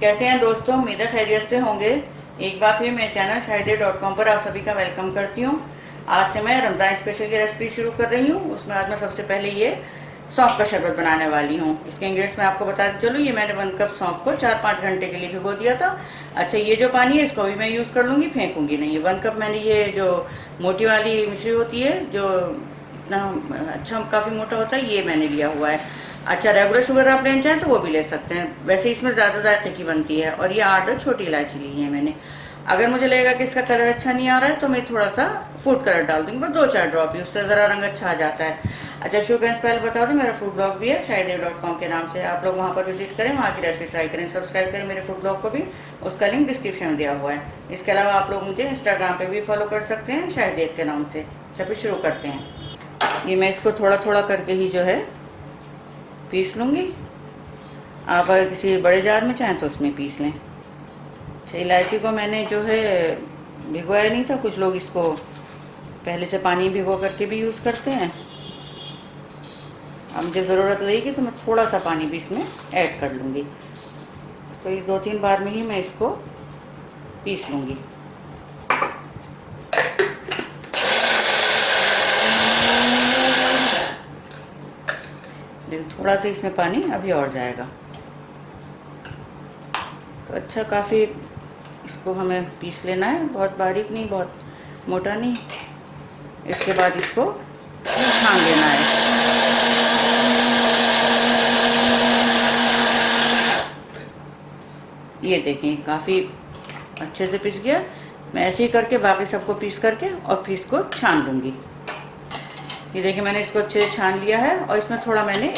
कैसे हैं दोस्तों, उम्मीद है खैरियत से होंगे। एक बार फिर मेरे चैनल शाहिदे.com पर आप सभी का वेलकम करती हूँ। आज से मैं रमज़ान स्पेशल की रेसिपी शुरू कर रही हूँ। उसमें आज मैं सबसे पहले ये सौंफ का शरबत बनाने वाली हूँ। इसके इंग्रेडिएंट्स मैं आपको बताती चलूँ। ये मैंने 1 कप सौंफ को 4-5 घंटे के लिए भिगो दिया था। अच्छा, ये जो पानी है इसको भी मैं यूज़ कर लूँगी, फेंकूँगी नहीं। 1 कप मैंने ये जो मोटी वाली मिश्री होती है, जो इतना अच्छा काफ़ी मोटा होता है, ये मैंने लिया हुआ है। अच्छा, रेगुलर शुगर आप लेना चाहें तो वो भी ले सकते हैं, वैसे इसमें ज़्यादा जायके की बनती है। और ये 8-10 छोटी इलायची ली है मैंने। अगर मुझे लगेगा कि इसका कलर अच्छा नहीं आ रहा है तो मैं थोड़ा सा फूड कलर डाल दूंगी, बस 2-4 ड्रॉप ही, उससे ज़रा रंग अच्छा आ जाता है। अच्छा, शुगर पहले बता दूं, मेरा फूड ब्लॉग भी है शाहिदे.com के नाम से। आप लोग वहाँ पर विजिट करें, वहाँ की रेसिपी ट्राई करें, सब्सक्राइब करें मेरे फूड ब्लॉग को भी। उसका लिंक डिस्क्रिप्शन में दिया हुआ है। इसके अलावा आप लोग मुझे इंस्टाग्राम पे भी फॉलो कर सकते हैं शाहिदे के नाम से। चलिए शुरू करते हैं। ये मैं इसको थोड़ा थोड़ा करके ही जो है पीस लूँगी। आप अगर किसी बड़े जार में चाहें तो उसमें पीस लें। अच्छा, इलायची को मैंने जो है भिगोया नहीं था। कुछ लोग इसको पहले से पानी भिगो करके भी यूज़ करते हैं। अब मुझे ज़रूरत लगेगी तो मैं थोड़ा सा पानी भी इसमें ऐड कर लूँगी। तो ये 2-3 बार में ही मैं इसको पीस लूँगी। लेकिन थोड़ा सा इसमें पानी अभी और जाएगा। तो अच्छा, काफ़ी इसको हमें पीस लेना है, बहुत बारीक नहीं, बहुत मोटा नहीं। इसके बाद इसको छान लेना है। ये देखें, काफ़ी अच्छे से पिस गया। मैं ऐसे ही करके बाकी सबको पीस करके और फिर इसको छान लूँगी। ये देखिए, मैंने इसको अच्छे से छान लिया है और इसमें थोड़ा मैंने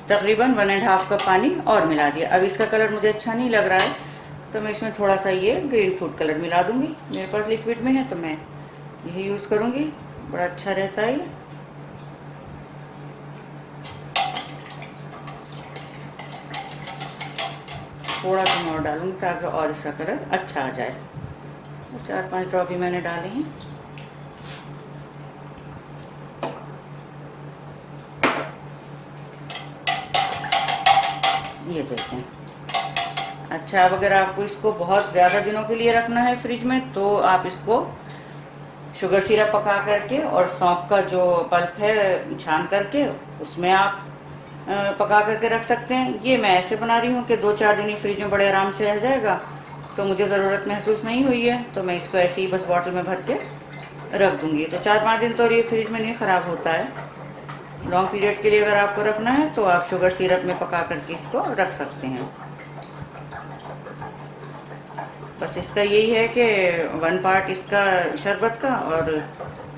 तकरीबन 1.5 कप पानी और मिला दिया। अब इसका कलर मुझे अच्छा नहीं लग रहा है तो मैं इसमें थोड़ा सा ये ग्रीन फूड कलर मिला दूंगी। मेरे पास लिक्विड में है तो मैं यही यूज़ करूंगी, बड़ा अच्छा रहता है ये। थोड़ा सा और डालूंगी ताकि और इसका कलर अच्छा आ जाए। 4-5 ड्रॉप ही मैंने डाले हैं। ये देखें। अच्छा, अब अगर आपको इसको बहुत ज़्यादा दिनों के लिए रखना है फ्रिज में तो आप इसको शुगर सिरप पका करके और सौंफ का जो पल्प है छान करके उसमें आप पका करके रख सकते हैं। ये मैं ऐसे बना रही हूँ कि 2-4 दिन ही फ्रिज में बड़े आराम से रह जाएगा, तो मुझे ज़रूरत महसूस नहीं हुई है तो मैं इसको ऐसे ही बस बॉटल में भर के रख दूँगी। तो 4-5 दिन तो ये फ्रिज में नहीं ख़राब होता है। लॉन्ग पीरियड के लिए अगर आपको रखना है तो आप शुगर सिरप में पका करके इसको रख सकते हैं। बस इसका यही है कि 1 पार्ट इसका शरबत का और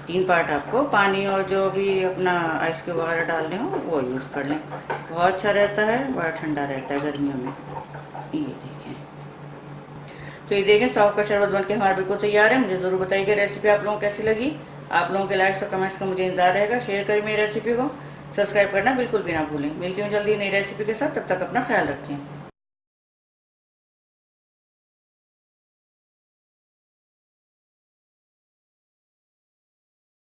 3 पार्ट आपको पानी और जो भी अपना आइस क्यूब वगैरह डालने हो वो यूज़ कर लें। बहुत अच्छा रहता है, बड़ा ठंडा रहता है गर्मियों में। ये देखें, तो ये देखें सौंफ का शरबत बनके हमारे बिल्कुल तैयार है। मुझे ज़रूर बताइएगा रेसिपी आप लोगों को कैसी लगी। आप लोगों के लाइक्स और कमेंट्स का मुझे इंतजार रहेगा। शेयर करें मेरी रेसिपी को, सब्सक्राइब करना बिल्कुल भी ना भूलें। मिलती हूँ जल्दी नई रेसिपी के साथ, तब तक अपना ख्याल रखें।